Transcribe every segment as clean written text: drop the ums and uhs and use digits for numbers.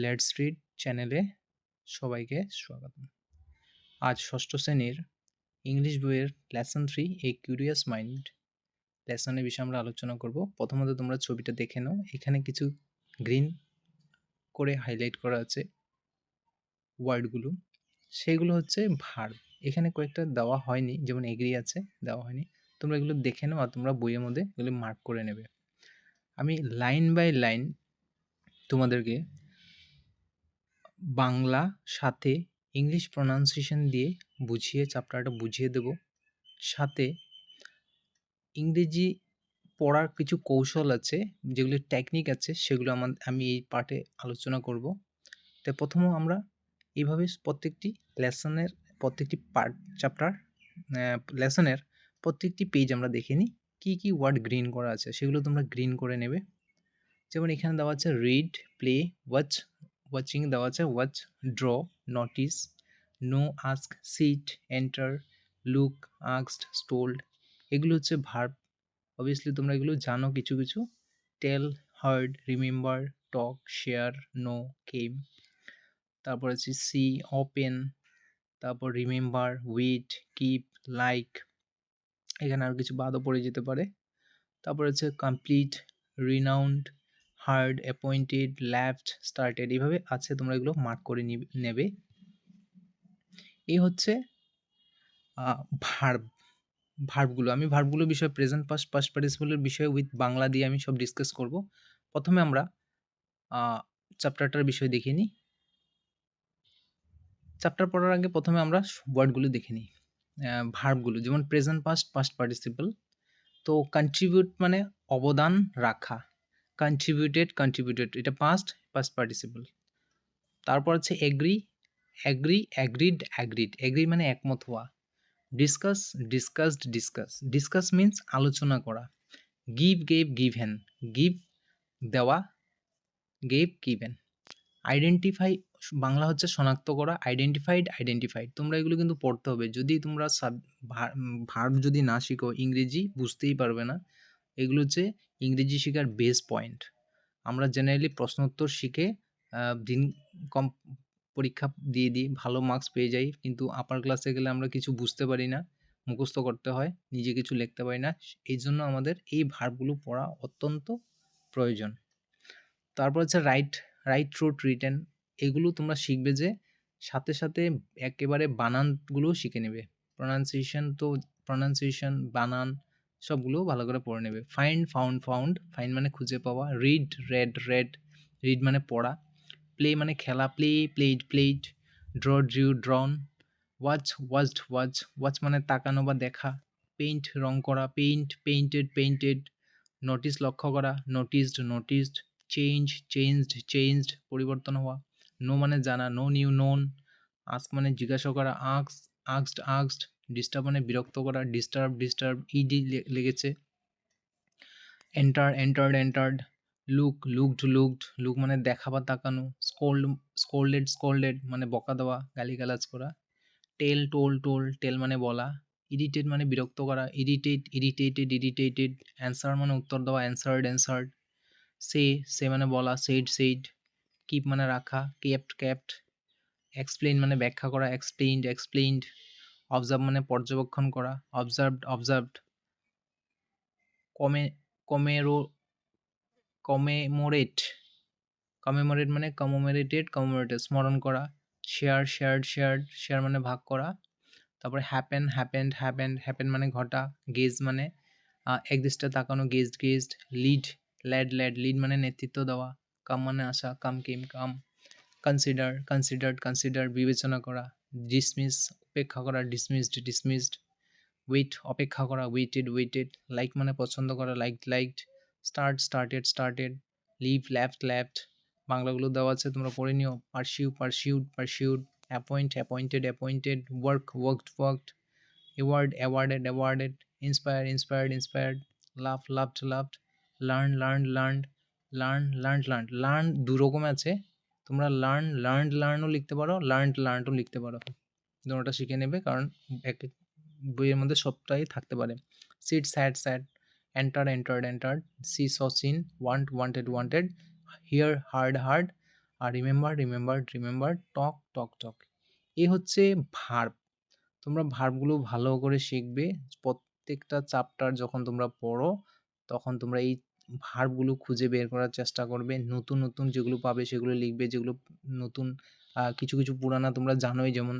Let's read চ্যানেলে সবাইকে স্বাগতম। আজ ষষ্ঠ শ্রেণীর ইংলিশ বইয়ের লেসন 3 এ কিউরিয়াস মাইন্ড লেসনের বিষয়ে আমরা আলোচনা করব। প্রথমত তোমরা ছবিটা দেখে নাও। এখানে কিছু গ্রিন করে হাইলাইট করা আছে ওয়ার্ডগুলো, সেগুলো হচ্ছে ভার্ব। এখানে কয়েকটা দেওয়া হয়নি, যেমন এগ্রি আছে, দেওয়া হয়নি। তোমরা এগুলো দেখে নাও আর তোমরা বইয়ের মধ্যে এগুলো মার্ক করে নেবে। আমি লাইন বাই লাইন তোমাদেরকে বাংলা সাথে ইংলিশ প্রনাউন্সিয়েশন দিয়ে বুঝিয়ে চ্যাপ্টারটা বুঝিয়ে দেব। সাথে ইংরেজি পড়ার কিছু কৌশল আছে, যেগুলো টেকনিক আছে, সেগুলো আমি এই পার্টে আলোচনা করব। তাই প্রথমে আমরা এইভাবে প্রত্যেকটি লেসনের প্রত্যেকটি পার্ট চ্যাপ্টার লেসনের প্রত্যেকটি পেজ আমরা দেখে নিই কী কী ওয়ার্ড গ্রিন করা আছে, সেগুলো তোমরা গ্রিন করে নেবে। যেমন এখানে দেওয়া আছে রিড, প্লে, ওয়াচ, ওয়াচিং দেওয়া আছে watch, draw, notice, know, ask, sit, enter, look, asked, stoled, এগুলো হচ্ছে ভার্ব। অবভিয়াসলি তোমরা এগুলো জানো কিছু কিছু। Tell, heard, remember, talk, share, know, came. তারপর আছে সি, ওপেন, তারপর রিমেম্বার, উইট, কিপ, লাইক, এখানে আর কিছু বাদও পড়ে যেতে পারে। তারপর হচ্ছে complete, renowned, heard, appointed, left, started, এইভাবে আছে, তোমরা এগুলো মার্ক করে নেবে। এই হচ্ছে ভার্ব ভার্বগুলো। আমি ভার্বগুলো বিষয়ে প্রেজেন্ট পাস্ট, পাস্ট পার্টিসিপলের বিষয়ে উইথ বাংলা দিয়ে আমি সব ডিসকাস করব। প্রথমে আমরা চ্যাপ্টারটার বিষয় দেখে নিই। চ্যাপ্টার পড়ার আগে প্রথমে আমরা ওয়ার্ডগুলো দেখে নিই, ভার্বগুলো। যেমন প্রেজেন্ট পাস্ট, পাস্ট পার্টিসিপল। তো কন্ট্রিবিউট মানে অবদান রাখা, কন্ট্রিবিউটেড, কন্ট্রিবিউটেড, এটা পাস্ট, পাস্ট পার্টিসিপল। তারপর হচ্ছে agree, agree, agreed, agreed, agree মানে একমত হওয়া। Discuss, discussed, discuss, discuss means আলোচনা করা। গিভ, গেভ, গিভেন, গিভ দেওয়া, গেভ, গিভেন। আইডেন্টিফাই বাংলা হচ্ছে শনাক্ত করা, আইডেন্টিফাইড, আইডেন্টিফাইড। তোমরা এগুলো কিন্তু পড়তে হবে। যদি তোমরা ভার্ব যদি না শিখো, ইংরেজি বুঝতেই পারবে না। এগুলো হচ্ছে ইংরেজি শেখার বেস পয়েন্ট। আমরা জেনারেলি প্রশ্নোত্তর শিখে দিন কম পরীক্ষা দিয়ে দিই, ভালো মার্কস পেয়ে যাই, কিন্তু আপার ক্লাসে গেলে আমরা কিছু বুঝতে পারি না, মুখস্থ করতে হয়, নিজে কিছু লিখতে পারি না। এই জন্য আমাদের এই ভার্বগুলো পড়া অত্যন্ত প্রয়োজন। তারপর হচ্ছে রাইট, রাইট, রুট, রিটেন, এগুলো তোমরা শিখবে যে সাথে সাথে একেবারে বানানগুলোও শিখে নেবে। প্রনাউন্সিয়েশন, বানান সবগুলো ভালো করে পড়ে নেবে। ফাইন্ড, ফাউন্ড, ফাউন্ড, ফাইন্ড মানে খুঁজে পাওয়া। রিড, রেড, রেড, রিড মানে পড়া। প্লে মানে খেলা, play, played, played. Draw, drew, ড্রন। Watch, watched, watch, watch মানে তাকানো বা দেখা। পেইন্ট রং করা, পেইন্ট, পেইন্টেড, পেইন্টেড। নোটিস লক্ষ্য করা, noticed, noticed. Change, changed, changed পরিবর্তন হওয়া। নো মানে জানা, নো, নিউ, নোন। আস্ক মানে জিজ্ঞাসা করা, আস্ক, আস্কড, আস্কড। ডিস্টার্ব মানে বিরক্ত করা, ডিস্টার্ব, ডিস্টার্ব, ইডি লেগেছে। Enter, entered, entered. Look, looked, looked, look মানে দেখা বা তাকানো। স্কোল্ড, স্কোল্ডেড, স্কোল্ডেড মানে বকা দেওয়া, গালিগালাজ করা। টেল, টোল, টোল, টেল মানে বলা। ইরিটেট মানে বিরক্ত করা, ইরিটেট, ইরিটেটেড, ইরিটেটেড। অ্যান্সার মানে উত্তর দেওয়া, অ্যান্সার্ড, অ্যান্সার্ড। সে, সে মানে বলা, সেইড, সেইড। কিপ মানে রাখা, কেপ্ট, কেপ্ট। এক্সপ্লেইন মানে ব্যাখ্যা করা, এক্সপ্লেইনড, এক্সপ্লেইনড। অবজার্ভ মানে পর্যবেক্ষণ করা, অবজার্ভড, অবজার্ভড। কমে কমেরো কমেমোরেট, কমেমোরেট মানে কমেমোরেটেড, কমেমোরেটেড স্মরণ করা। শেয়ার, শেয়ার্ড, শেয়ার্ড, শেয়ার মানে ভাগ করা। তারপরে হ্যাপেন, হ্যাপেন্ড, হ্যাপেন্ড, হ্যাপেন মানে ঘটা। গেজ মানে একদৃষ্টে তাকানো, গেজড, গেজড। লিড, ল্যাড, ল্যাড, লিড মানে নেতৃত্ব দেওয়া। কাম মানে আসা, কাম, কেম, কাম। কনসিডার, কনসিডার্ড, কনসিডার বিবেচনা করা। ডিসমিস উপেক্ষা করা, ডিসমিসড, ডিসমিসড। ওয়েট অপেক্ষা করা, ওয়েটেড, ওয়েটেড। লাইক মানে পছন্দ করা, liked, liked. Start, started, started. Leave, left, left. বাংলাগুলো দেওয়া আছে, তোমরা পড়ে নিও। Pursue, pursued, pursued. Appoint, appointed, appointed. Work, worked, worked. Award, awarded, awarded. Inspire, inspired, inspired. Love, loved, loved. Learn, learn, learned. Learn, learn, learn, learn দু রকম আছে। তোমরা লার্ন, লার্নড, লার্নও লিখতে পারো, লার্নড, লার্নডও লিখতে পারো। দুটোটা শিখে নেবে, কারণ এক এক বইয়ের মধ্যে সবটাই থাকতে পারে। Sit, sat, sat. Enter, entered, entered. See, saw, seen. Want, wanted, wanted. Hear, heard, heard. আর রিমেম্বার, টক। এ হচ্ছে ভার্ব। তোমরা ভার্বগুলো ভালো করে শিখবে। প্রত্যেকটা চ্যাপ্টার যখন তোমরা পড়ো, তখন তোমরা এই ভার্বগুলো খুঁজে বের করার চেষ্টা করবে। নতুন যেগুলো পাবে সেগুলো লিখবে। যেগুলো নতুন কিছু পুরানা তোমরা জানোই, যেমন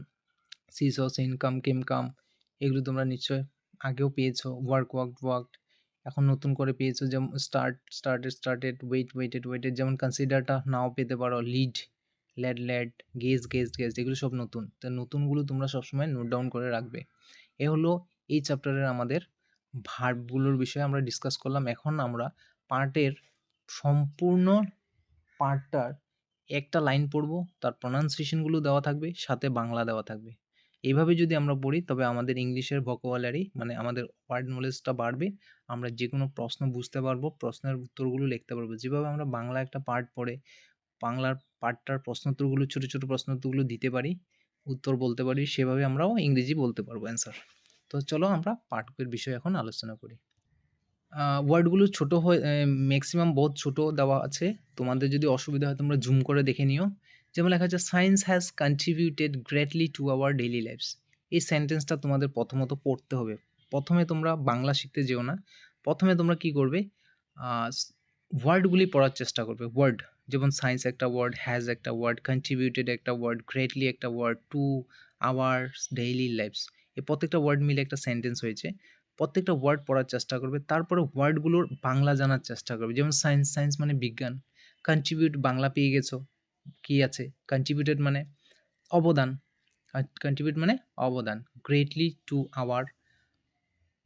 সিসো, সিন, কাম, এগুলো তোমরা নিশ্চয় আগেও পেয়েছো। ওয়ার্কড। এখন নতুন করে পেয়েছো, যেমন স্টার্টেড, ওয়েটেড, যেমন কনসিডারটা নাও পেতে পারো। লেড, গেজড, এগুলো সব নতুন। তো নতুনগুলো তোমরা সবসময় নোট ডাউন করে রাখবে। এ হলো এই চ্যাপ্টারের আমাদের ভার্বগুলোর বিষয়ে আমরা ডিসকাস করলাম। এখন আমরা পার্টের সম্পূর্ণ পার্টটার একটা লাইন পড়বো, তার প্রনাউন্সিয়েশনগুলো দেওয়া থাকবে, সাথে বাংলা দেওয়া থাকবে। এইভাবে যদি আমরা পড়ি, তবে আমাদের ইংলিশের ভোকাবুলারি মানে আমাদের ওয়ার্ড নলেজটা বাড়বে। আমরা যে কোনো প্রশ্ন বুঝতে পারবো, প্রশ্নের উত্তরগুলো লিখতে পারবো। যেভাবে আমরা বাংলা একটা পার্ট পড়ে বাংলার পার্টটার প্রশ্নোত্তরগুলো, ছোট প্রশ্নোত্তরগুলো দিতে পারি, উত্তর বলতে পারি, সেভাবে আমরাও ইংরেজি বলতে পারবো অ্যান্সার। তো চলো আমরা পাঠকের বিষয়ে এখন আলোচনা করি। ওয়ার্ডগুলো ছোট হয়ে ম্যাক্সিমাম বহুত ছোট দেওয়া আছে। তোমাদের যদি অসুবিধা হয় তোমরা জুম করে দেখে নিও। যেমন লেখা আছে, science has contributed greatly to our daily lives. এই সেন্টেন্সটা তোমাদের প্রথমত পড়তে হবে। প্রথমে তোমরা বাংলা শিখতে যেও না। প্রথমে তোমরা কি করবে, ওয়ার্ডগুলি পড়ার চেষ্টা করবে। ওয়ার্ড, যেমন সায়েন্স একটা ওয়ার্ড, হ্যাজ একটা ওয়ার্ড, কন্ট্রিবিউটেড একটা ওয়ার্ড, গ্রেটলি একটা word, to ours daily lives, এই প্রত্যেকটা ওয়ার্ড মিলে একটা সেন্টেন্স হয়েছে। প্রত্যেকটা ওয়ার্ড পড়ার চেষ্টা করবে। তারপরে ওয়ার্ডগুলোর বাংলা জানার চেষ্টা করবে। যেমন সায়েন্স মানে বিজ্ঞান। কন্ট্রিবিউট বাংলা পেয়ে গেছো, কি আছে? কন্ট্রিবিউটেড মানে অবদান। কন্ট্রিবিউট মানে অবদান।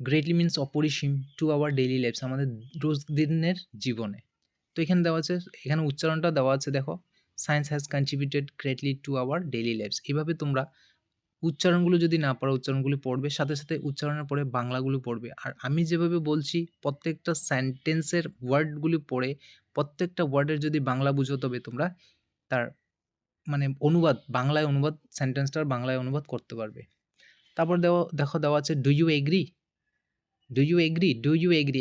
গ্রেটলি মিন্স অপরিসীম, টু আওয়ার ডেইলি লাইফস আমাদের রোজ দিনের জীবনে। তো এখানে দেওয়া আছে, এখানে উচ্চারণটা দেওয়া আছে, দেখো, science has contributed greatly to our daily lives. এভাবে তোমরা উচ্চারণগুলো যদি না পারো, উচ্চারণগুলো পড়বে, সাথে উচ্চারণের পরে বাংলাগুলো পড়বে। আর আমি যেভাবে বলছি, প্রত্যেকটা সেন্টেন্সের ওয়ার্ডগুলি পড়ে প্রত্যেকটা ওয়ার্ডের যদি বাংলা বুঝো, তবে তোমরা তার মানে অনুবাদ, বাংলায় অনুবাদ, সেন্টেন্সটার বাংলায় অনুবাদ করতে পারবে। তারপর দেওয়া আছে, ডু ইউ এগ্রি।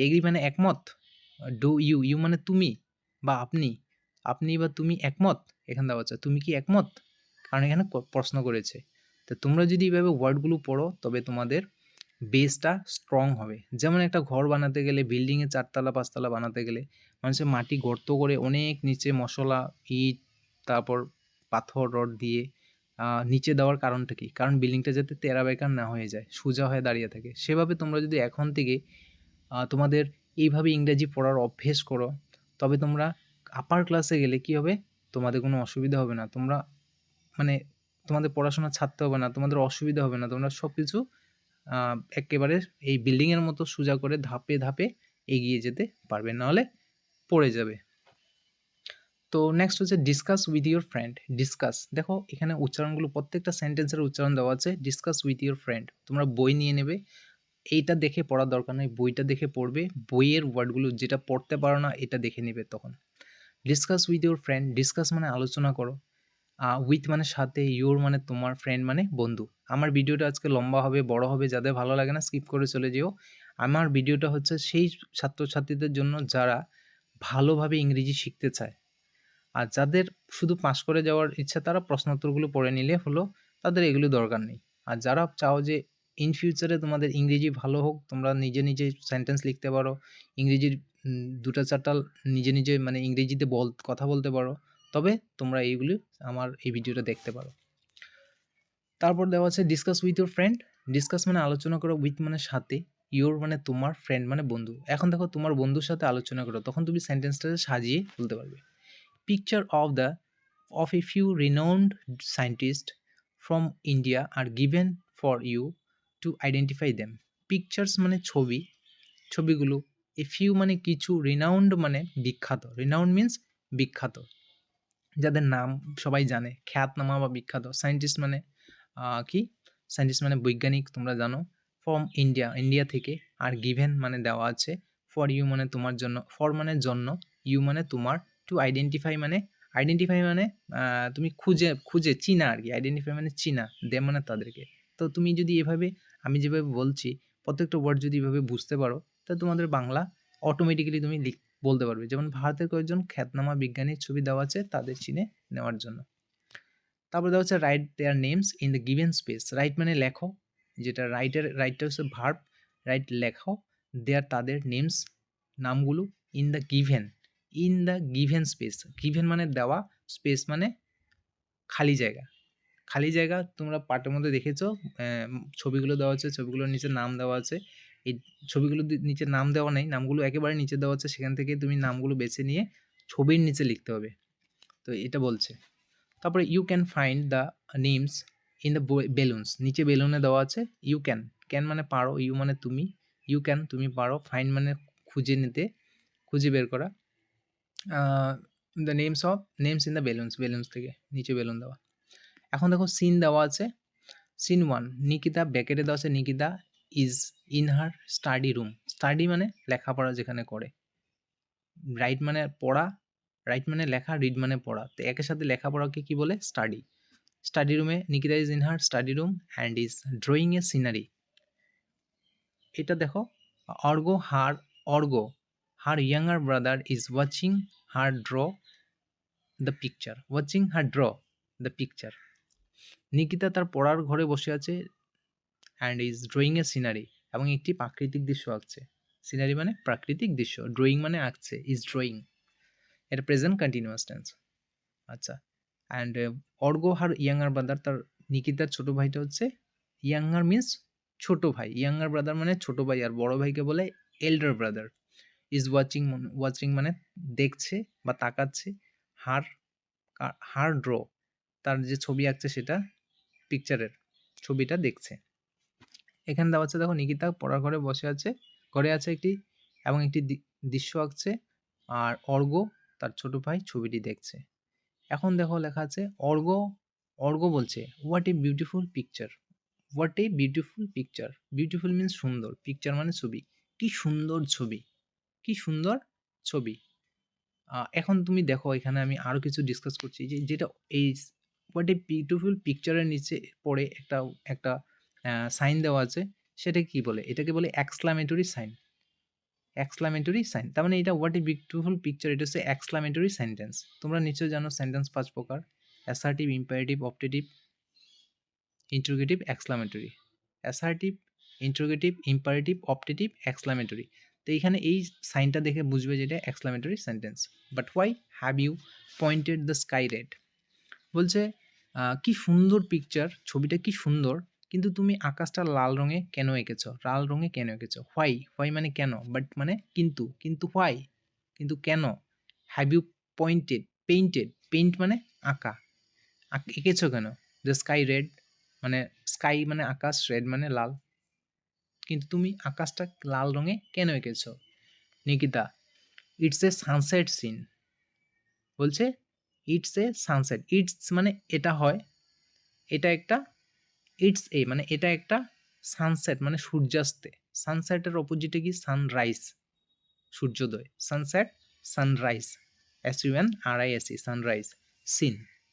এগ্রি মানে একমত। ইউ মানে তুমি বা আপনি বা তুমি একমত। এখানে দেওয়া আছে, তুমি কি একমত? কারণ এখানে প্রশ্ন করেছে। তো তোমরা যদি এইভাবে ওয়ার্ডগুলো পড়ো, তবে তোমাদের বেসটা স্ট্রং হবে। যেমন একটা ঘর বানাতে গেলে, বিল্ডিংয়ে 4 তলা 5 তলা বানাতে গেলে মানুষের মাটি গর্ত করে অনেক নিচে মশলা, ইট, তারপর পাথর, রড দিয়ে নিচে দেওয়ার কারণটা কি? কারণ বিল্ডিংটা যাতে তেরা বেঁকা না হয়ে যায়, সোজা হয়ে দাঁড়িয়ে থাকে। সেভাবে তোমরা যদি এখন থেকে তোমাদের এইভাবে ইংরেজি পড়ার অভ্যেস করো, তবে তোমরা আপার ক্লাসে গেলে কি হবে, তোমাদের কোনো অসুবিধা হবে না। তোমরা মানে তোমাদের পড়াশোনা ছাড়তে হবে না, তোমাদের অসুবিধা হবে না। তোমরা সব কিছু একেবারে এই বিল্ডিংয়ের মতো সোজা করে ধাপে এগিয়ে যেতে পারবে, নাহলে পড়ে যাবে। তো নেক্সট হচ্ছে discuss with your friend. Discuss, দেখো এখানে উচ্চারণগুলো, প্রত্যেকটা সেন্টেন্সের উচ্চারণ দেওয়া আছে। ডিসকাস উইথ ইউর ফ্রেন্ড, তোমরা বই নিয়ে নেবে। এইটা দেখে পড়ার দরকার নেই, বইটা দেখে পড়বে। বইয়ের ওয়ার্ডগুলো যেটা পড়তে পারো না, এটা দেখে নেবে তখন। Discuss with your friend, discuss মানে আলোচনা করো, উইথ মানে সাথে, ইউর মানে তোমার, ফ্রেন্ড মানে বন্ধু। আমার ভিডিওটা আজকে লম্বা হবে, বড় হবে, যাদের ভালো লাগে না স্কিপ করে চলে যেও। আমার ভিডিওটা হচ্ছে সেই ছাত্রছাত্রীদের জন্য যারা ভালোভাবে ইংরেজি শিখতে চায়। আর যাদের শুধু পাস করে যাওয়ার ইচ্ছা, তারা প্রশ্নোত্তরগুলো পড়ে নিলে হলো, তাদের এগুলো দরকার নেই। আর যারা চাও যে ইন ফিউচারে তোমাদের ইংরেজি ভালো হোক, তোমরা নিজে সেন্টেন্স লিখতে পারো, ইংরেজির 2টা 4টা নিজে মানে ইংরেজিতে কথা বলতে পারো, তবে তোমরা এইগুলি আমার এই ভিডিওটা দেখতে পারো। তারপর দেওয়া আছে discuss with your friend. Discuss মানে আলোচনা করো, উইথ মানে সাথে, ইউর মানে তোমার, ফ্রেন্ড মানে বন্ধু। এখন দেখো, তোমার বন্ধুর সাথে আলোচনা করো, তখন তুমি সেন্টেন্সটা সাজিয়ে বলতে পারবে। Picture of a few renowned scientists from India are given for you to identify them. Pictures মানে ছবি, ছবিগুলো। A few মানে কিছু, renowned মানে বিখ্যাত। Renowned means বিখ্যাত, যাদের নাম সবাই জানে, খ্যাতনামা বা বিখ্যাত। সায়েন্টিস্ট মানে কি? সায়েন্টিস্ট মানে বৈজ্ঞানিক, তোমরা জানো। ফ্রম ইন্ডিয়া থেকে। আর গিভেন মানে দেওয়া আছে। ফর ইউ মানে তোমার জন্য, ফর মানে জন্য, ইউ মানে তোমার, টু আইডেন্টিফাই মানে তুমি খুঁজে চিনা আর কি। আইডেন্টিফাই মানে চিনা, দেম মানে তাদেরকে। তো তুমি যদি এভাবে, আমি যেভাবে বলছি, প্রত্যেকটা ওয়ার্ড যদি এভাবে বুঝতে পারো, তাহলে তোমাদের বাংলা অটোমেটিক্যালি তুমি বলতে পারবে। যেমন ভারতের কয়েকজন খ্যাতনামা বিজ্ঞানীর ছবি দেওয়া আছে, তাদের চিনে নেওয়ার জন্য। তারপর দেওয়া হচ্ছে right their names in the given space. Right মানে লেখো, যেটা রাইটটা হচ্ছে ভার্ব, রাইট লেখো, দেয়ার তাদের নেমস নামগুলো in the given space. Given মানে দেওয়া, স্পেস মানে খালি জায়গা। খালি জায়গা তোমরা পাঠের মধ্যে দেখেছো, ছবিগুলো দেওয়া আছে, ছবিগুলোর নিচে নাম দেওয়া আছে। এই ছবিগুলোর নিচে নাম দেওয়া নেই, নামগুলো একেবারে নিচে দেওয়া আছে, সেখান থেকে তুমি নামগুলো বেছে নিয়ে ছবির নিচে লিখতে হবে। তো এটা বলছে। তারপরে you can find the names in the balloons. নিচে বেলুনে দেওয়া আছে ইউ ক্যান মানে পারো, ইউ মানে তুমি, ইউ ক্যান তুমি পারো, ফাইন্ড মানে খুঁজে নিতে, খুঁজে বের করা। The names in the balloons থেকে নিচে বেলুন দেওয়া। এখন দেখো সিন দেওয়া আছে। সিন 1, নিকিতা ব্যাকেটে দেওয়া আছে, Nikita is in her study room. Study মানে লেখাপড়া যেখানে করে। রাইট মানে পড়া, রাইট মানে লেখা, রিড মানে পড়া। তো একের সাথে লেখাপড়াকে কি বলে? স্টাডি। স্টাডি রুমে Nikita is in her study room and is drawing a scenery. এটা দেখো org her younger brother is watching her draw the picture. Nikita তার পড়ার ঘরে বসে আছে and is drawing a scenery, এবং একটি প্রাকৃতিক দৃশ্য আঁকছে। সিনারি মানে প্রাকৃতিক দৃশ্য, ড্রয়িং মানে আঁকছে, ইজ ড্রয়িং। এটা প্রেজেন্ট কন্টিনিউয়াস টেন্স। আচ্ছা, and org her younger brother, তার নিকিতার ছোট ভাইটা হচ্ছে, ইয়াঙ্গার মিন্স ছোট ভাই, ইয়াঙ্গার ব্রাদার মানে ছোট ভাই, আর বড় ভাইকে বলে এল্ডার ব্রাদার। ইজ ওয়াচিং মানে দেখছে বা তাকাচ্ছে, হার ড্র তার যে ছবি আঁকছে সেটা, পিকচারের ছবিটা দেখছে। এখানে দেওয়া আছে দেখো, নিকিতা পড়ার ঘরে বসে আছে, ঘরে আছে একটি, এবং একটি দৃশ্য আঁকছে, আর অর্গ তার ছোট ভাই ছবিটি দেখছে। এখন দেখো লেখা আছে অর্গ বলছে what a beautiful picture. What a beautiful picture, beautiful means সুন্দর, পিকচার মানে ছবি, কি সুন্দর ছবি, কি সুন্দর ছবি। এখন তুমি দেখো, এখানে আমি আরো কিছু ডিসকাস করছি, যেটা এই হোয়াট এ বিউটিফুল পিকচারের নিচে পড়ে একটা একটা সাইন দেওয়া আছে, সেটা কি বলে? এটাকে বলে এক্সক্লামেটরি সাইন। এক্সক্লামেটরি সাইন, তার মানে এটা হোয়াট এ বিউটিফুল পিকচার, এটা হচ্ছে এক্সক্লামেটরি সেন্টেন্স। তোমরা নিশ্চয়ই জানো সেন্টেন্স 5 প্রকার: assertive, imperative, optative, interrogative, exclamatory. Assertive, interrogative, imperative, optative, exclamatory. তো এইখানে এই সাইনটা দেখে বুঝবে যে এটা exclamatory sentence. But why have you pointed the sky red? বলছে কি সুন্দর পিকচার, ছবিটা কি সুন্দর, কিন্তু তুমি আকাশটা লাল রঙে কেন এঁকেছো? লাল রঙে কেন এঁকেছো? হোয়াই মানে কেন, বাট মানে কিন্তু হোয়াই, কিন্তু কেন? হ্যাভ ইউ পেইন্ট মানে আঁকা, এঁকেছো কেন? দ্য স্কাই রেড মানে স্কাই মানে আকাশ, রেড মানে লাল, কিন্তু তুমি আকাশটা লাল রঙে কেন এঁকেছো? Nikita it's a sunset scene. বলছে ইটস এ সানসেট, ইটস মানে এটা হয়, এটা একটা, ইটস এ মানে এটা একটা, সানসেট মানে সূর্যাস্তে, সানসেটের অপোজিটে কি? সানরাইজ, সূর্যোদয়। Sunset, sunrise, SUNRISE, sunrise.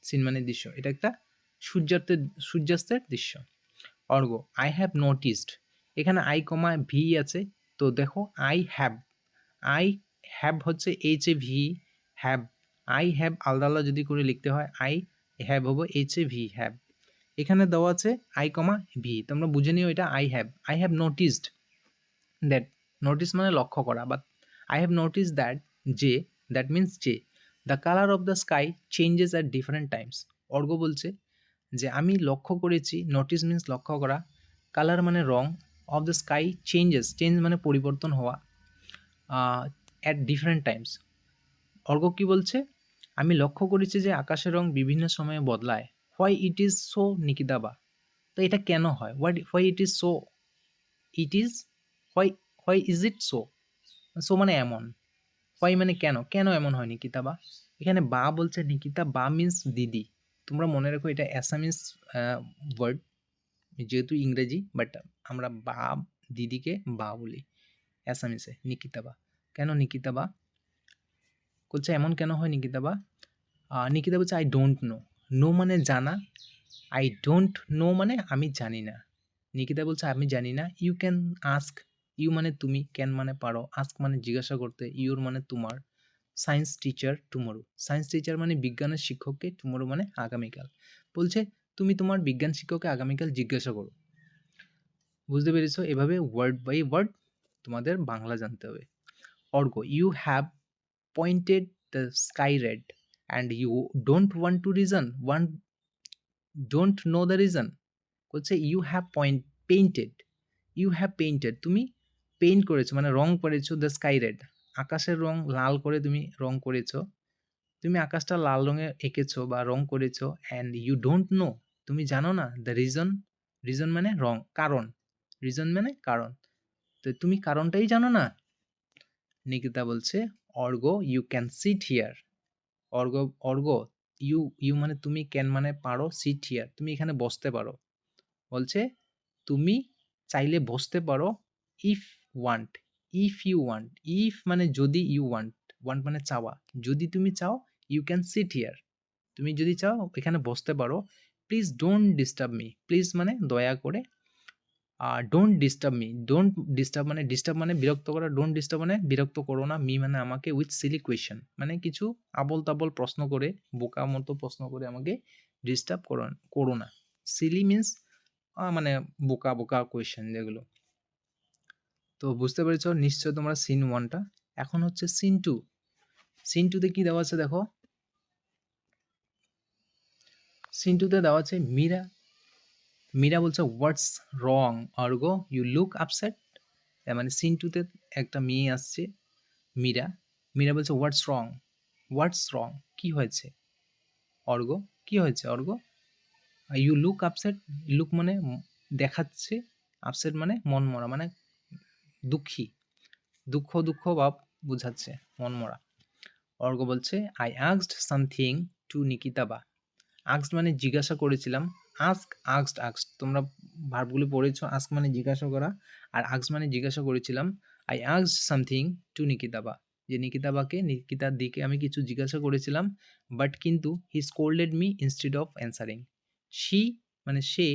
Scene মানে দৃশ্য, এটা একটা সূর্যাস্তের দৃশ্য। অর্গ আই হ্যাভ নোটিসড, এখানে আই কমা ভি আছে, তো দেখো আই হ্যাভ হচ্ছে HAV, হ্যাভ, আই হ্যাভ আলাদা আলাদা যদি করে লিখতে হয়, আই হ্যাভ হবো HAV, হ্যাভ। এখানে দেওয়া আছে আই কমা ভি, তোমরা বুঝে নিও এটা I have noticed that, notice মানে লক্ষ্য করা, but I have notice that means যে, the colour of the sky changes at different times. অর্গ বলছে যে আমি লক্ষ্য করেছি, নোটিস মিন্স লক্ষ্য করা, কালার মানে রং, অফ দ্য স্কাই চেঞ্জ মানে পরিবর্তন হওয়া, অ্যাট ডিফারেন্ট টাইমস। অর্গ কি বলছে? আমি লক্ষ্য করেছি যে আকাশের রং বিভিন্ন সময়ে বদলায়। হোয়াই ইট ইজ সো, নিকিতাবা? তো এটা কেন হয়? Why it is so, it is, why is it so, so মানে এমন, হোয়াই মানে কেন এমন হয় নিকিতাবা? এখানে বা বলছে, নিকিতা বা মিন্স দিদি। তোমরা মনে রাখো এটা অ্যাসামিস ওয়ার্ড, যেহেতু ইংরেজি, বাট আমরা দিদিকে বা বলি অ্যাসামিসে। নিকিতাবা, কেন নিকিতাবা? বলছে এমন কেন হয় নিকিতাবা? নিকিতা বলছে আই ডোন্ট নো মানে জানা, আই ডোন্ট নো মানে আমি জানি না। নিকিতা বলছে আমি জানি না। ইউ ক্যান আস্ক, ইউ মানে তুমি, ক্যান মানে পারো, আস্ক মানে জিজ্ঞাসা করতে, ইউর মানে তোমার, science teacher tomorrow. Science teacher মানে বিজ্ঞানের শিক্ষককে, টুমরো মানে আগামীকাল। বলছে তুমি তোমার বিজ্ঞান শিক্ষককে আগামীকাল জিজ্ঞাসা করো। বুঝতে পেরেছো? এভাবে ওয়ার্ড বাই ওয়ার্ড তোমাদের বাংলা জানতে হবে। অর্গ, you have pointed the sky red and you don't know the reason. বলছে you have painted, you have painted, তুমি পেইন্ট করেছো মানে রং করেছো, দ্য স্কাই রেড, আকাশের রং লাল করে তুমি রং করেছো, তুমি আকাশটা লাল রঙে এঁকেছো বা রং করেছো। অ্যান্ড ইউ ডোন্ট নো, তুমি জানো না, দ্য রিজন, রিজন মানে রং, কারণ, রিজন মানে কারণ, তো তুমি কারণটাই জানো না। নিকিতা বলছে Argha, you can sit here. Argha, Argha, you মানে তুমি, ক্যান মানে পারো, সিট হিয়ার তুমি এখানে বসতে পারো। বলছে তুমি চাইলে বসতে পারো, if want, if you want, if মানে যদি, ইউ ওয়ান্ট, ওয়ান্ট মানে চাওয়া, যদি তুমি চাও, ইউ ক্যান সিট হিয়ার তুমি যদি চাও এখানে বসতে পারো। Please don't disturb me, please মানে দয়া করে, don't disturb me, don't disturb মানে বিরক্ত করা, ডোন্ট ডিস্টার্ব মানে বিরক্ত করো না, মি মানে আমাকে, উইথ সিলি কোয়েশ্চেন মানে কিছু আবল তাবল প্রশ্ন করে, বোকা মতো প্রশ্ন করে আমাকে ডিস্টার্ব করো না। সিলি মিন্স মানে বোকা বোকা কোয়েশ্চেন যেগুলো। তো বুঝতে পেরেছো নিশ্চয় তোমরা সিন ওয়ানটা। এখন হচ্ছে সিন টু। সিন টুতে কি দেওয়া আছে দেখো, সিন টুতে দেওয়া আছে মীরা, মীরা বলছে হোয়াটস রং অর্গ, ইউ লুক আপসেট। তার মানে সিন টুতে একটা মেয়ে আসছে মীরা, মীরা বলছে হোয়াটস রং, হোয়াটস রং কি হয়েছে, অর্গ কি হয়েছে, Argha you look upset, look মানে দেখাচ্ছে, আপসেট মানে মন মরা মানে দুঃখী, দুঃখ দুঃখ ভাব বোঝাচ্ছে, মন মরা। অর্গ বলছে I asked something to Nikita বা, আস্কড মানে জিজ্ঞাসা করেছিলাম, আস্কড তোমরা ভার্বগুলো পড়েছো, আস্ক মানে জিজ্ঞাসা করা, আর আস্কড মানে জিজ্ঞাসা করেছিলাম। I asked something to Nikita বা, যে নিকিতা বাকে, নিকিতার দিকে আমি কিছু জিজ্ঞাসা করেছিলাম, বাট কিন্তু he scolded me instead of answering. She মানে সে,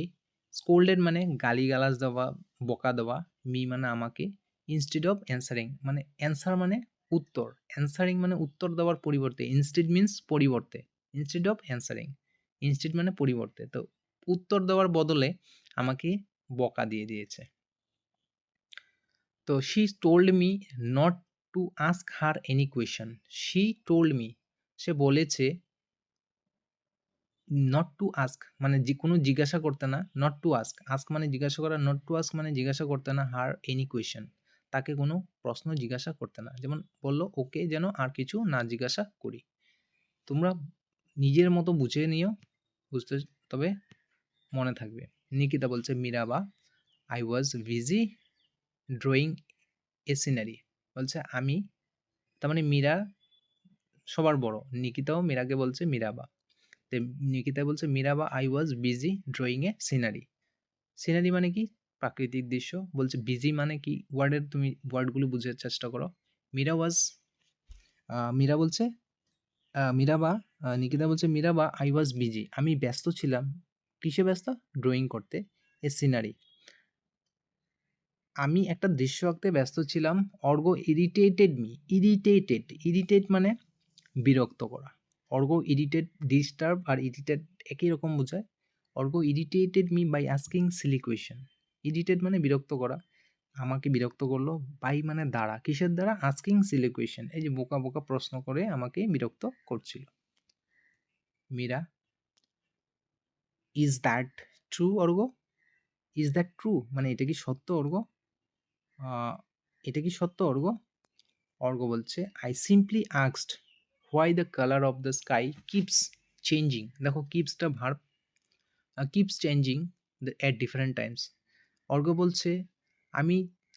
স্কোল্ডেড মানে গালিগালাজ দেওয়া, বকা দেওয়া, মি মানে আমাকে, ইনস্টেড অফ অ্যান্সারিং মানে অ্যান্সার মানে উত্তর, অ্যান্সারিং মানে উত্তর দেওয়ার পরিবর্তে, ইনস্টেড মিন্স পরিবর্তে, ইনস্টেড অফ অ্যান্সারিং, ইনস্টেড মানে পরিবর্তে, তো উত্তর দেওয়ার বদলে আমাকে বকা দিয়ে দিয়েছে। তো she told me not to ask her any question, she told me সে বলেছে, নট টু আস্ক মানে যে কোনো জিজ্ঞাসা করতে না, নট টু আস্ক, আস্ক মানে জিজ্ঞাসা করা, নট টু আস্ক মানে জিজ্ঞাসা করতে না, হার এনি কোয়েশ্চেন তাকে কোনো প্রশ্ন জিজ্ঞাসা করতে না, যেমন বললো ওকে যেন আর কিছু না জিজ্ঞাসা করি। তোমরা নিজের মতো বুঝে নিও, বুঝতে তবে মনে থাকবে। নিকিতা বলছে মীরাবা, I was busy drawing a scenery. বলছে আমি, তার মানে মীরা সবার বড়, নিকিতাও মীরাকে বলছে মীরাবা। তো নিকিতা বলছে মীরাবা I was busy drawing a scenery. Scenery মানে কি, প্রাকৃতিক দৃশ্য। বলছে বিজি মানে কি, ওয়ার্ডের তুমি ওয়ার্ডগুলো বুঝার চেষ্টা করো। মীরা ওয়াজ, মীরা বলছে মীরাবা, নিকিতা বলছে মীরাবা আই ওয়াজ বিজি আমি ব্যস্ত ছিলাম, কিসে ব্যস্ত, ড্রয়িং করতে, এ সিনারি আমি একটা দৃশ্য আঁকতে ব্যস্ত ছিলাম। অর্গ ইরিটেটেড মি, ইরিটেট মানে বিরক্ত করা, অর্গ ইরিটেট, ডিস্টার্ব আর ইরিটেট একই রকম বোঝায়। Argha irritated me by asking silly question, irritate মানে বিরক্ত করা, আমাকে বিরক্ত করলো, বাই মানে দ্বারা, কিসের দ্বারা, আস্কিং সিলি কোয়েশ্চেন, এই যে বোকা বোকা প্রশ্ন করে আমাকে বিরক্ত করছিল। মীরা, ইজ দ্যাট ট্রু অর্গ, ইজ দ্যাট ট্রু মানে এটা কি সত্য অর্গ, এটা কি সত্য অর্গ। অর্গ বলছে I simply asked why the colour of the sky keeps changing. দেখো কিপসটা verb, keeps changing at different times. অর্গ বলছে আমি,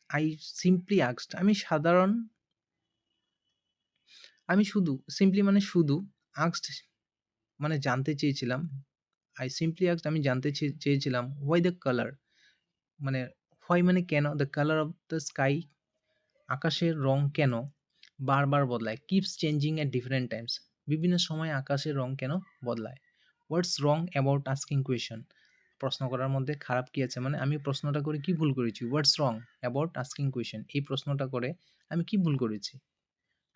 আই সিম্পলি আস্কড আমি সাধারণ, আমি শুধু, সিম্পলি মানে শুধু, আস্কড মানে জানতে চেয়েছিলাম, আই সিম্পলি আস্কড আমি জানতে চেয়েছিলাম, হোয়াই দ্য কালার মানে হোয়াই মানে কেন, the colour of the sky আকাশের রং কেন বারবার বদলায়, keeps changing at different Times বিভিন্ন সময় আকাশের রং কেন বদলায়। হোয়াটস রং অ্যাবাউট আস্কিং কোয়েশ্চেন প্রশ্ন করার মধ্যে খারাপ কি আছে, মানে আমি প্রশ্নটা করে কি ভুল করেছি, what's wrong about asking question এই প্রশ্নটা করে আমি কি ভুল করেছি।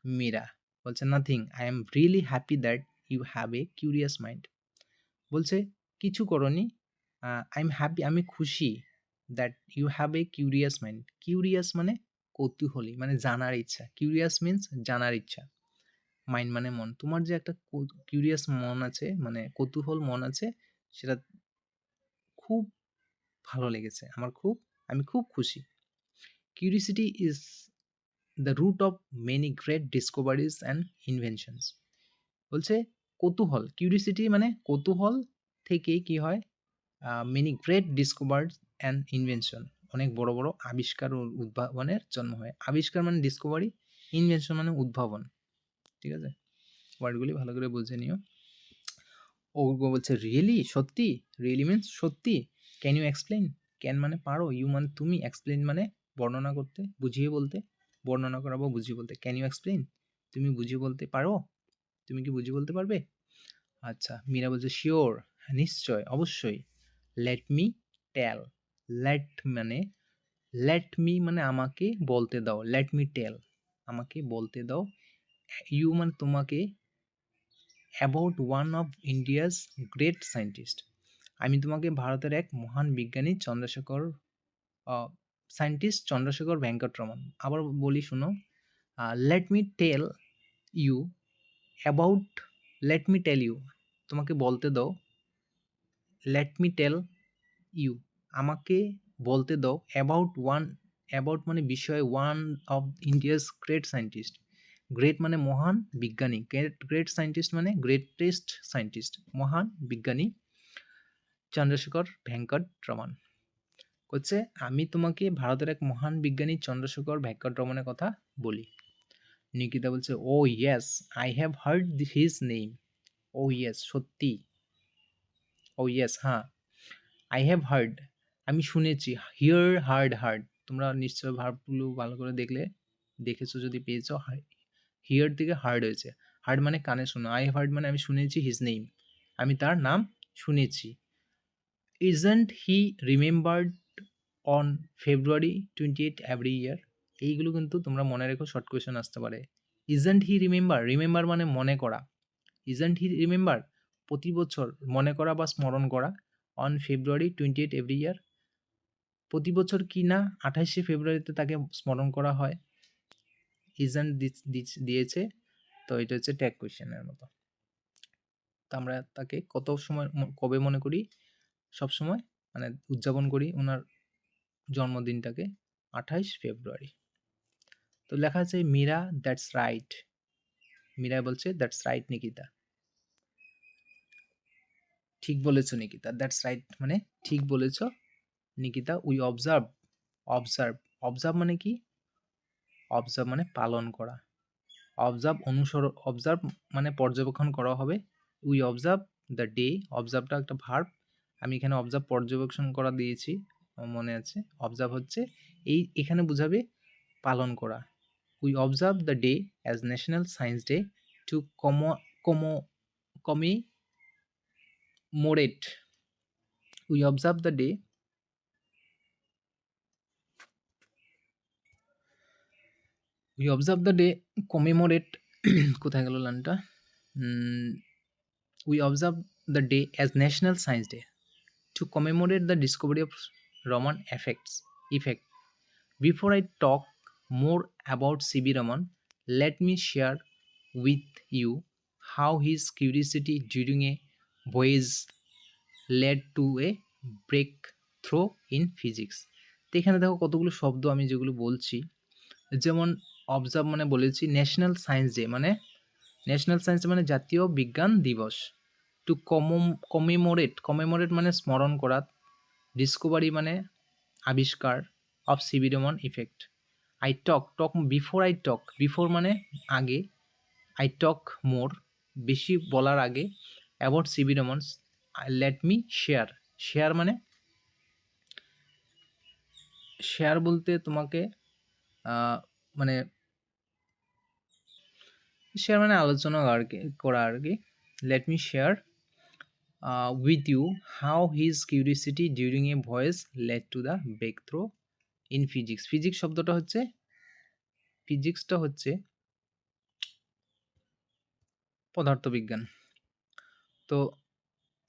মীরা, বলছে nothing, I am really happy that you have a curious mind. বলছে কিছু করনি, আই এম হ্যাপি, আমি খুশি, that you have a curious mind. Curious মানে কৌতূহলী, মানে জানার ইচ্ছা। কিউরিয়াস মিন্স জানার ইচ্ছা। মাইন্ড মানে মন। তোমার যে একটা কিউরিয়াস মন আছে, মানে কৌতূহল মন আছে, সেটা খুব ভালো লেগেছে আমার, আমি খুব খুশি। Curiosity is the root of many great discoveries and inventions. বলছে কৌতূহল, কিউরিসিটি মানে কৌতূহল থেকে কি হয়, many great discovers and invention, অনেক বড় বড় আবিষ্কার ও উদ্ভাবনের জন্ম হয়। আবিষ্কার মানে ডিসকভারি, ইনভেনশন মানে উদ্ভাবন। ঠিক আছে, ওয়ার্ডগুলি ভালো করে বুঝে নিও। ও বলছে রিয়েলি, সত্যি, রিয়েলি মিন্স সত্যি, ক্যান ইউ এক্সপ্লেইন, ক্যান মানে পারো, ইউ মানে তুমি, এক্সপ্লেইন মানে বর্ণনা করতে, বুঝিয়ে বলতে, বর্ণনা করা বা বুঝিয়ে বলতে। ক্যান ইউ এক্সপ্লেইন, তুমি বুঝিয়ে বলতে পারো, তুমি কি বুঝিয়ে বলতে পারবে? আচ্ছা, মীরা বলছে শিওর, নিশ্চয়, অবশ্যই। লেট মি টেল, লেট মানে, লেট মি মানে আমাকে বলতে দাও, লেট মি টেল আমাকে বলতে দাও, ইউ মানে তোমাকে, about one of India's great scientist, আমি তোমাকে ভারতের এক মহান বিজ্ঞানী চন্দ্রশেখর, সায়েন্টিস্ট চন্দ্রশেখর ভেঙ্কটরমন। আবার বলি শুনো, let me tell you about, let me tell you তোমাকে বলতে দাও, লেট মি টেল ইউ আমাকে বলতে দাও, অ্যাবাউট ওয়ান, অ্যাবাউট মানে বিষয়, one of India's great scientist, great মানে মহান বিজ্ঞানী, গ্রেট সায়েন্টিস্ট মানে গ্রেটেস্ট সায়েন্টিস্ট, মহান বিজ্ঞানী চন্দ্রশেখর ভেঙ্কট রমন। হচ্ছে আমি তোমাকে ভারতের এক মহান বিজ্ঞানী চন্দ্রশেখর ভেঙ্কট রমনের কথা বলি। নিকিতা বলছে oh yes, I have heard his name. Oh yes সত্যি, ও ইয়েস হ্যাঁ, আই হ্যাভ হার্ড আমি শুনেছি, হিয়ার হার্ড হার্ড, তোমরা নিশ্চয় ভার্বগুলো ভালো করে দেখেছো, যদি পেয়েছো, হিয়ার থেকে হার্ড হয়েছে, হার্ড মানে কানে শোনা, আই হার্ড মানে আমি শুনেছি, হিজ নেম আমি তার নাম শুনেছি। Isn't he remembered on February 28 every year, এইগুলো কিন্তু তোমরা মনে রেখো, শর্ট কোয়েশ্চেন আসতে পারে। ইজন্ট হি রিমেম্বার, রিমেম্বার মানে মনে করা, ইজন্ট হি রিমেম্বার প্রতি বছর মনে করা বা স্মরণ করা, অন ফেব্রুয়ারি 28 এভরি ইয়ার প্রতি বছর কি না 28শে ফেব্রুয়ারিতে তাকে স্মরণ করা হয়। ইজন্ট দিয়েছে, তো এটা হচ্ছে ট্যাগ কোয়েশ্চেনের মতো। তো আমরা তাকে কত সময়, কবে মনে করি, সব সময় মানে উদযাপন করি ওনার জন্মদিনটাকে 28 ফেব্রুয়ারি। তো লেখা আছে মীরা দ্যাটস রাইট, মীরা বলছে দ্যাটস রাইট নিকিতা, ঠিক বলেছো নিকিতা, দ্যাটস রাইট মানে ঠিক বলেছো Nikita. We observe, observe, observe মানে কি, অবজার্ভ মানে পালন করা, অবজার্ভ অনুসরণ, অবজার্ভ মানে পর্যবেক্ষণ করা হবে। উই অবজার্ভ দ্য ডে, অবজার্ভটা একটা ভার্ব, আমি এখানে অবজার্ভ পর্যবেক্ষণ করা দিয়েছি, আমার মনে আছে। অবজার্ভ হচ্ছে এখানে বোঝাবে পালন করা। We observe the day as national science day to commemorate, we observe the day, we observe the day commemorate, কোথায় গেল লাইনটা, we observe the day as national science day to commemorate the discovery of Raman effect. Before I talk more about C.V. Raman, let me share with you how his curiosity during a voyage led to a breakthrough in physics. তো এখানে দেখো কতগুলো শব্দ আমি যেগুলো বলছি, যেমন observe মানে বলেছি, ন্যাশনাল সায়েন্স ডে মানে, ন্যাশনাল সায়েন্স মানে জাতীয় বিজ্ঞান দিবস, টু কমেমোরেট মানে স্মরণ করা, ডিসকভারি মানে আবিষ্কার, of CV Raman effect. I talk before I talk, before মানে আগে, আই টক মোর বেশি বলার আগে, about CV Raman, let me share, share মানে, শেয়ার বলতে তোমাকে মানে, শেয়ার মানে আলোচনা আর কি, করা আর কি। Let me share with you how his curiosity during a voyage led to the breakthrough in physics. Physics শব্দটা হচ্ছে, ফিজিক্সটা হচ্ছে পদার্থবিজ্ঞান। তো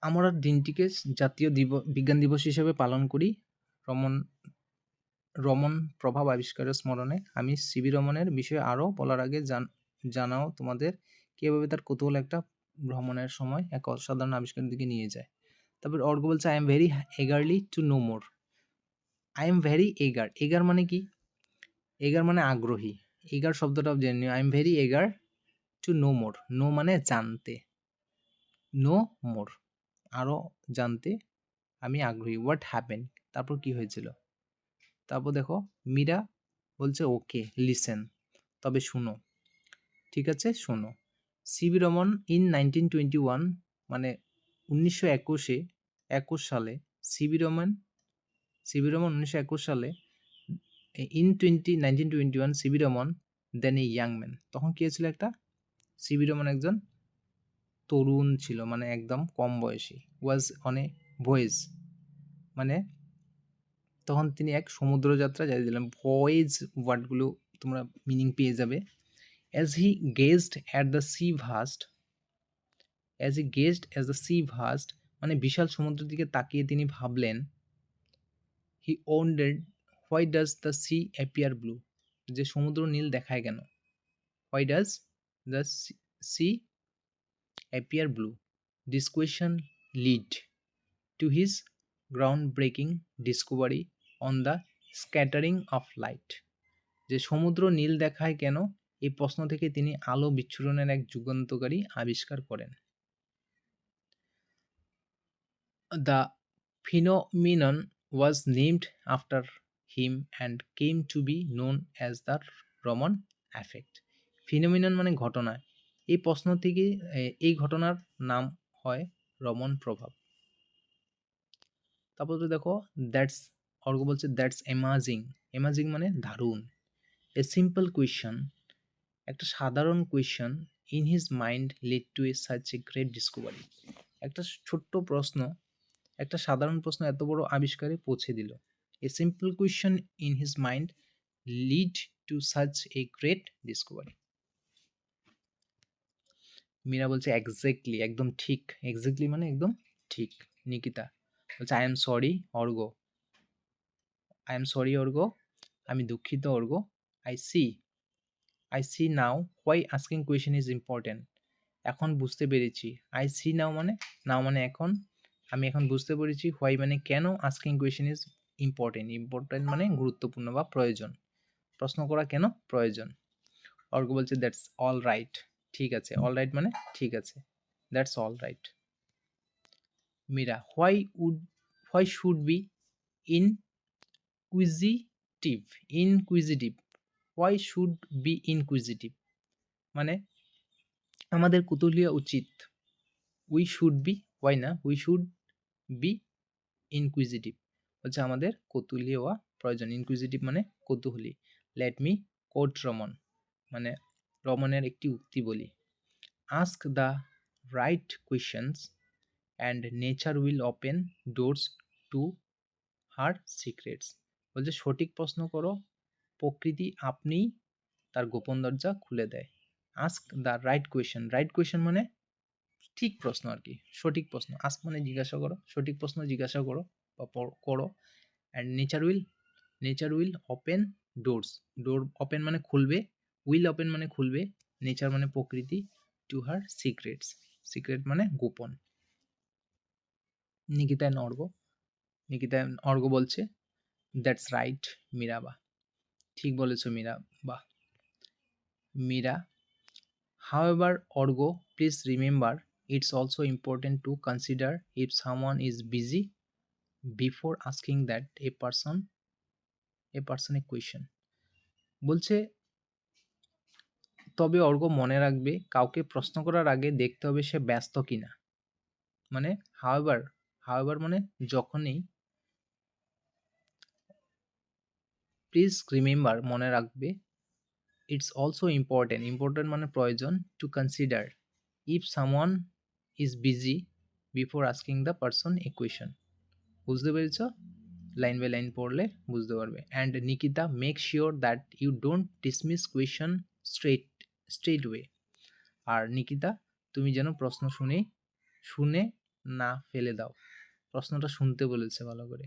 আমরা দিনটিকে জাতীয় বিজ্ঞান দিবস হিসেবে পালন করি রমন রমন প্রভাব আবিষ্কারের স্মরণে। আমি সিভি রমনের বিষয়ে আরও বলার আগে জানাও তোমাদের কীভাবে তার কৌতূহল একটা ভ্রমণের সময় এক অসাধারণ আবিষ্কারের দিকে নিয়ে যায়। তারপর অর্ক বলছে, I am very eagerly to know more. I am very eager. Eager মানে কি? এগার মানে আগ্রহী। এগার শব্দটাও জেনে নিও। I am very eager to know more. Know মানে জানতে, নো মোর আরও জানতে আমি আগ্রহী। হোয়াট হ্যাপেন, তারপর কি হয়েছিল? তারপর দেখো মীরা বলছে ওকে লিসেন, তবে শুনো। ঠিক আছে, শোনো। সিভি রমন ইন 1921 মানে 1921 সালে সিভি রমন 1921 সালে in 1921 C V Raman then a young man. তখন কি হয়েছিল? একটা সিভি রমন একজন তরুণ ছিল, মানে একদম কম বয়সী। ওয়াজ অন এ ভয়েজ মানে তখন তিনি এক সমুদ্রযাত্রা যাই দিলাম। ভয়েজ ওয়ার্ডগুলো তোমরা মিনিং পেয়ে যাবে। As he gazed at the sea vast, as he gazed as the sea vast মানে বিশাল সমুদ্রের দিকে তাকিয়ে তিনি ভাবলেন। He wondered why does the sea appear blue, যে সমুদ্র নীল দেখায় কেন? Why does the sea appear blue? This question lead to his groundbreaking discovery on the scattering of light. যে সমুদ্র নীল দেখায় কেন, এই প্রশ্ন থেকে তিনি আলো বিচ্ছুরণের এক যুগান্তকারী আবিষ্কার করেন। The phenomenon was named after him and came to be known as the Raman effect. Phenomenon মানে ঘটনা। এই প্রশ্ন থেকে এই ঘটনার নাম হয় রমন প্রভাব। তারপর তো দেখো দ্যাটস, অর্ক বলছে দ্যাটস অ্যামাজিং। অ্যামাজিং মানে দারুণ। এ সিম্পল কোয়েশ্চন, একটা সাধারণ question, in his mind lead two A such a great Discovery. একটা ছোট্ট প্রশ্ন, একটা সাধারণ প্রশ্ন এত বড় আবিষ্কারে পৌঁছে দিল। A simple question in his mind lead to such a great discovery. Meera বলছে এক্স্যাক্টলি, একদম ঠিক। এক্স্যাক্টলি মানে একদম ঠিক। নিকিতা বলছে I am sorry Argha. I am sorry Argha, আমি দুঃখিত Argha. I see now why asking question is important. এখন বুঝতে পেরেছি। আই সি নাও মানে এখন, আমি এখন বুঝতে পেরেছি। হোয়াই মানে কেন, asking question is important. Important মানে গুরুত্বপূর্ণ বা প্রয়োজন। প্রশ্ন করা কেন প্রয়োজন। অর্ক বলছে দ্যাটস অল রাইট, ঠিক আছে। অল রাইট মানে ঠিক আছে। That's all right. Meera why should be inquisitive. Inquisitive, why should be inquisitive মানে আমাদের কুতূহলী উচিত। উই শুড বি, হোয়াই না, উই শুড বি ইনকুইজিটিভ হচ্ছে আমাদের কৌতূহলী হওয়া প্রয়োজন। ইনকুইজিটিভ মানে কৌতূহলী। লেট মি কোট রমন মানে রমনের একটি উক্তি বলি। Ask the right questions and nature will open doors to her secrets. বলছে সঠিক প্রশ্ন করো, প্রকৃতি আপনিই তার গোপন দরজা খুলে দেয়। Ask the right question. Right question মানে ঠিক প্রশ্ন আর কি, সঠিক প্রশ্ন। আস্ক মানে জিজ্ঞাসা করো, সঠিক প্রশ্ন জিজ্ঞাসা করো বা করো। And nature will open doors. Door open মানে খুলবে, উইল ওপেন মানে খুলবে, নেচার মানে প্রকৃতি, টু হার সিক্রেটস, সিক্রেট মানে গোপন। নিকিতা অর্ঘ বলছে দ্যাটস রাইট মীরাবা, ঠিক বলেছো মীরা, বাহ। Meera however Argha please remember it's also important to consider if someone is busy before asking that a person a question. বলছে তবে অর্ঘ মনে রাখবে কাউকে প্রশ্ন করার আগে দেখতে হবে সে ব্যস্ত কিনা। মানে however মানে যখনই, প্লিজ রিমেম্বার মনে রাখবে, ইটস অলসো ইম্পর্টেন্ট মানে প্রয়োজন, to consider if someone is busy before asking the person a question. বুঝতে পেরেছ? লাইন বাই লাইন পড়লে বুঝতে পারবে। And Nikita make sure that you don't dismiss question straight way. আর নিকিতা তুমি যেন প্রশ্ন শুনে না ফেলে দাও। প্রশ্নটা শুনতে বলেছে ভালো করে।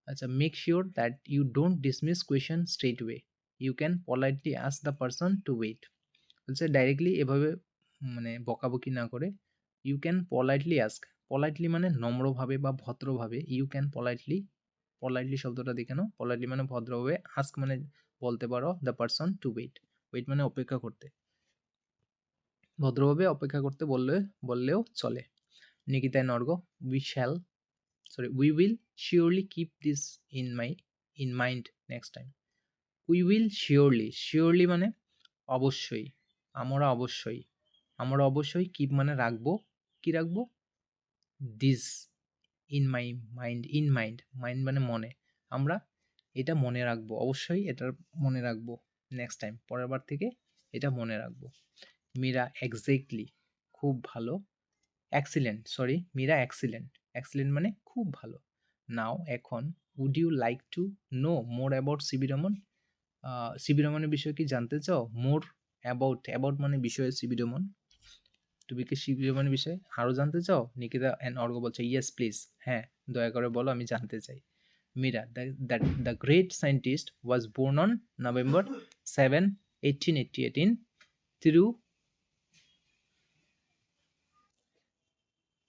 আচ্ছা, make sure that you don't dismiss question straight way. You can politely ask the person to wait. বলছে ডাইরেক্টলি এভাবে মানে বকাবকি না করে you can politely ask. Politely মানে নম্রভাবে বা ভদ্রভাবে। ইউ ক্যান পলাইটলি শব্দটা দেখে নাও। পলাইটলি মানে ভদ্রভাবে, আস্ক মানে বলতে পারো the person to wait. Wait মানে অপেক্ষা করতে। ভদ্রভাবে অপেক্ষা করতে বললেও চলে। Nikita and Orgo, we will surely keep this in mind next time. We will surely মানে অবশ্যই, আমরা অবশ্যই keep মানে রাখবো, কি রাখবো? this in mind মানে মনে। আমরা এটা মনে রাখবো, অবশ্যই এটা মনে রাখবো নেক্সট টাইম, পরের বার থেকে এটা মনে রাখবো। মীরা এক্স্যাক্টলি, খুব ভালো। মীরা এক্সিলেন্ট মানে খুব ভালো। নাও এখন, would you like to know more about CB Raman? CB রমনের বিষয়ে কি জানতে চাও? মোর অ্যাবাউট মানে বিষয়ে সিবি রমন, তুমি কি সিবি রমনের বিষয়ে আরও জানতে চাও? নিকিতা অ্যান্ড অর্ঘ্য বলছে ইয়েস প্লিজ, হ্যাঁ দয়া করে বলো, আমি জানতে চাই। Meera, the great scientist was born on November 7, 1888 in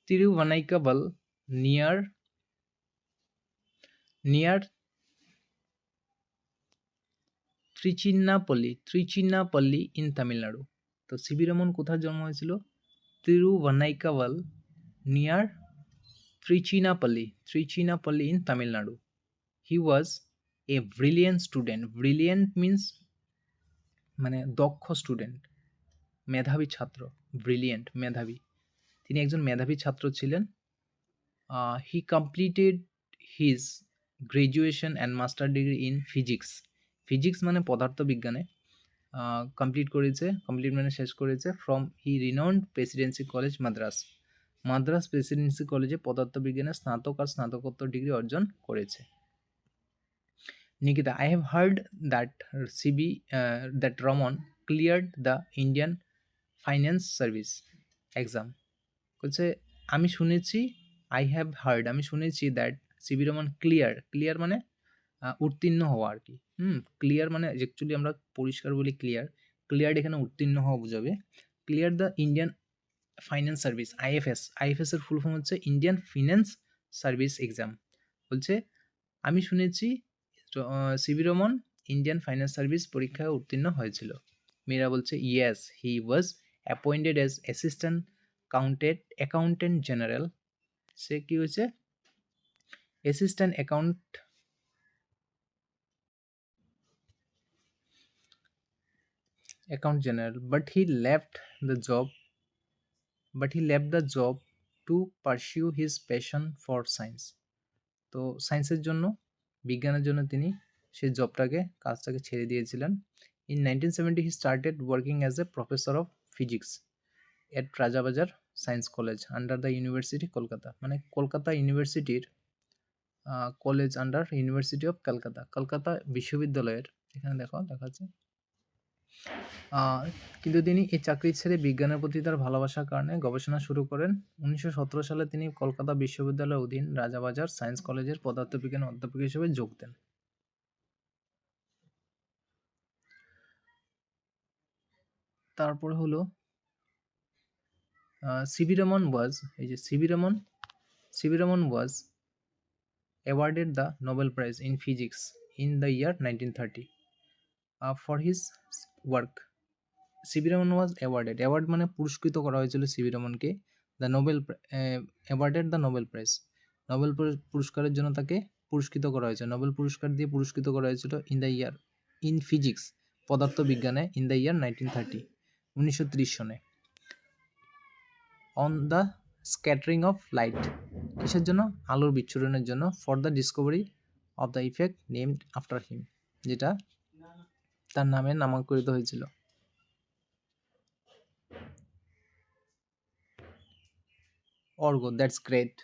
Tiruvannaikkaval near Trichinappalli in Tamil Nadu. তো সিবি রমন কোথায় জন্ম হয়েছিল? তিরুভান্নাইকাভাল near Trichinappalli in Tamil Nadu. He was a brilliant student. Brilliant means মানে দক্ষ স্টুডেন্ট, মেধাবী ছাত্র। ব্রিলিয়েন্ট মেধাবী, তিনি একজন মেধাবী ছাত্র ছিলেন। হি completed his graduation and master degree in physics মানে পদার্থবিজ্ঞানে কমপ্লিট মানে শেষ করেছে from renowned Presidency college Madras Presidency কলেজে পদার্থবিজ্ঞানে স্নাতক আর স্নাতকোত্তর ডিগ্রি অর্জন করেছে। Nikita, I have hard that Raman cleared the Indian finance service exam. বলছে আমি শুনেছি, আমি শুনেছি দ্যাট সিবি রমন ক্লিয়ার মানে উত্তীর্ণ হওয়া আর কি। ক্লিয়ার মানে অ্যাকচুয়ালি আমরা পরিষ্কার বলি ক্লিয়ার এখানে উত্তীর্ণ হওয়া বোঝাবে। Clear the Indian finance service, IFS এর ফুল ফর্ম হচ্ছে ইন্ডিয়ান ফিন্যান্স সার্ভিস এক্সাম। বলছে আমি শুনেছি CB Raman Indian finance service পরীক্ষায় উত্তীর্ণ হয়েছিল। মীরা বলছে yes, he was appointed as assistant accountant general. সে কি হয়েছে? Assistant account general, but he left the job to pursue his passion for science. তো বিজ্ঞানের জন্য তিনি সেই কাজটাকে ছেড়ে দিয়েছিলেন। In 1970 he started working as a professor of physics at Rajabazar science college under the university Kolkata. মানে কলকাতা ইউনিভার্সিটির college under university of Kolkata বিশ্ববিদ্যালয়ের, এখানে লেখা আছে। কিন্তু তিনি এই চাকরি ছেড়ে বিজ্ঞানের প্রতি তার ভালোবাসার কারণে গবেষণা শুরু করেন। 1917 সালে তিনি কলকাতা বিশ্ববিদ্যালয়ের অধীন রাজাবাজার সায়েন্স কলেজের পদার্থবিজ্ঞান অধ্যাপক হিসেবে যোগ দেন। তারপরে হলো C V Raman was awarded the Nobel Prize in Physics in the year 1930 for his work. CB Raman was award মানে পুরস্কৃত করা হয়েছিল সিবি রমনকে awarded the Nobel prize. Nobel পুরস্কারের জন্য তাকে পুরস্কৃত করা হয়েছে, নোবেল পুরস্কার দিয়ে পুরস্কৃত করা হয়েছিল ইন ফিজিক্স পদার্থবিজ্ঞানে ইন দ্য ইয়ার 1930 সনে। On the scattering of light, কিসের জন্য? আলোর বিচ্ছুরণের জন্য। For the Discovery of the effect named after him, যেটা তার নামে নামাঙ্কিত হয়েছিল। অর্ঘ্য, দ্যাটস গ্রেট।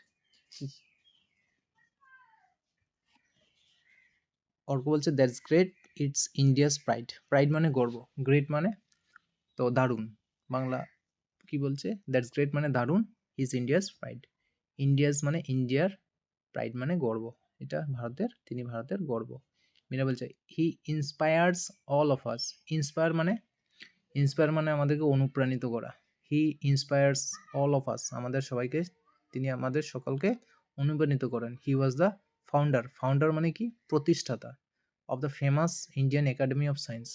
অর্ঘ্য বলছে that's great, it's India's pride. Pride মানে গর্ব, গ্রেট মানে তো দারুণ। বাংলা কি বলছে? দ্যাটস গ্রেট মানে দারুণ, ইজ ইন্ডিয়াস প্রাইড। ইন্ডিয়াস মানে ইন্ডিয়ার, প্রাইড মানে গর্ব। এটা ভারতের, তিনি ভারতের গর্ব। মীরা বলছে he inspires all of us. Inspire মানে আমাদেরকে অনুপ্রাণিত করা। He inspires all of us, আমাদের সবাইকে, তিনি আমাদের সকলকে অনুপ্রাণিত করেন। হি ওয়াজ দ্য ফাউন্ডার মানে কি? প্রতিষ্ঠাতা। Of the famous Indian academy of science,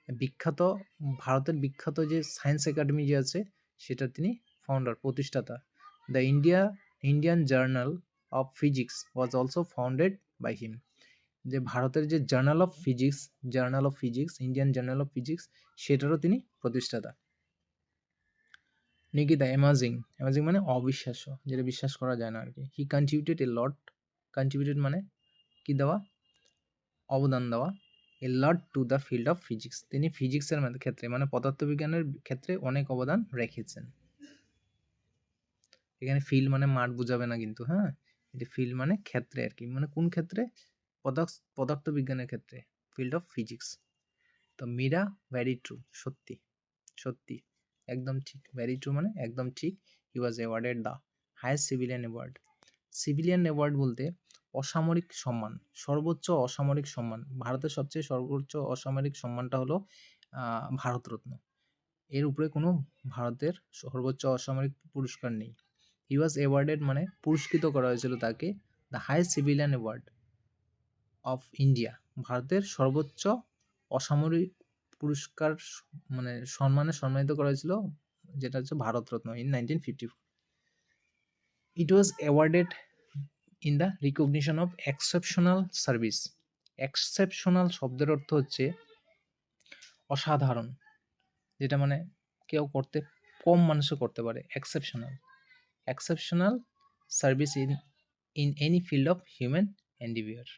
বিখ্যাত, ভারতের বিখ্যাত যে সায়েন্স একাডেমি যে আছে সেটা তিনি ফাউন্ডার, প্রতিষ্ঠাতা। The Indian journal of physics was also founded by him. যে ভারতের যে journal of physics, Indian journal of physics, সেটারও তিনি প্রতিষ্ঠাতা। নিকিতা অ্যামাজিং মানে অবিশ্বাস্য, যেটা বিশ্বাস করা যায় না আর কি। হি কন্ট্রিবিউটেড এ লট, কন্ট্রিবিউটেড মানে কি দেওয়া, অবদান দেওয়া, a lot to the field of physics, তিনি ফিজিক্সের ক্ষেত্রে মানে পদার্থবিজ্ঞানের ক্ষেত্রে অনেক অবদান রেখেছেন। এখানে ফিল্ড মানে মাঠ বোঝাবে না কিন্তু, হ্যাঁ, এটি ফিল্ড মানে ক্ষেত্রে আর কি, মানে কোন ক্ষেত্রে? পদার্থবিজ্ঞানের ক্ষেত্রে, ফিল্ড অফ ফিজিক্স। তো মীরা ভ্যারি ট্রু, সত্যি একদম ঠিক, ভ্যারি ট্রু মানে একদম ঠিক। He was awarded the highest civilian award বলতে অসামরিক সম্মান, সর্বোচ্চ অসামরিক সম্মান। ভারতের সবচেয়ে সর্বোচ্চ অসামরিক সম্মানটা হলো ভারতরত্ন। এর উপরে কোনো ভারতের সর্বোচ্চ অসামরিক পুরস্কার নেই। হি ওয়াজ অ্যাওয়ার্ডেড মানে পুরস্কৃত করা হয়েছিল তাকে the highest civilian award of India, ভারতের সর্বোচ্চ অসামরিক পুরস্কার মানে সম্মানিত করা হয়েছিল, যেটা হচ্ছে Bharat Ratna, in 1954। It was awarded in the recognition of exceptional service. Exceptional শব্দের অর্থ হচ্ছে অসাধারণ, যেটা মানে কেউ করতে, কম মানুষও করতে পারে। Exceptional service in any field of human endeavour,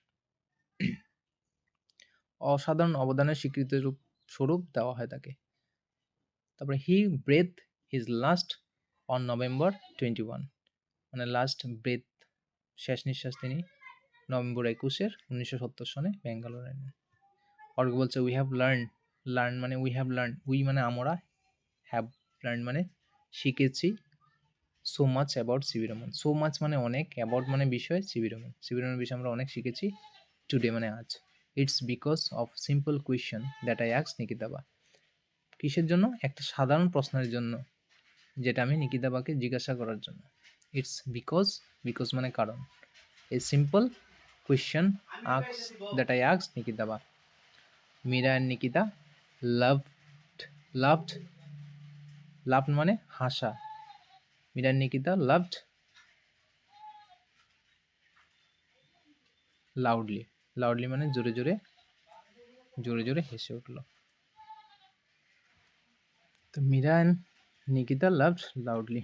অসাধারণ অবদানের স্বীকৃতি স্বরূপ দেওয়া হয় তাকে। তারপরে he breath his last on November 21, মানে লাস্ট ব্রেথ, শেষ নিঃশ্বাস তিনি November 21, 1970 সনে ব্যাঙ্গালোরে নেন। অর্ঘ বলছে উই হ্যাভ লার্ন মানে উই মানে আমরা, হ্যাভ লার্ন মানে শিখেছি, so much about CV Raman. So much মানে অনেক, অ্যাবাউট মানে বিষয়, সিভি রমনের বিষয়ে আমরা অনেক শিখেছি, টুডে মানে আজ। It's because of simple question that I asked নিকিতাবা। কিসের জন্য? একটা সাধারণ প্রশ্নের জন্য, যেটা আমি নিকিতাবাকে জিজ্ঞাসা করার জন্য। ইটস বিকজ মানে কারণ। A simple question that I asked নিকিতাবা। মীরা অ্যান্ড নিকিতা লাভড মানে হাসা। Meera and Nikita loved loudly মানে জোরে জোরে হেসে উঠল। তো Meera and Nikita loved loudly.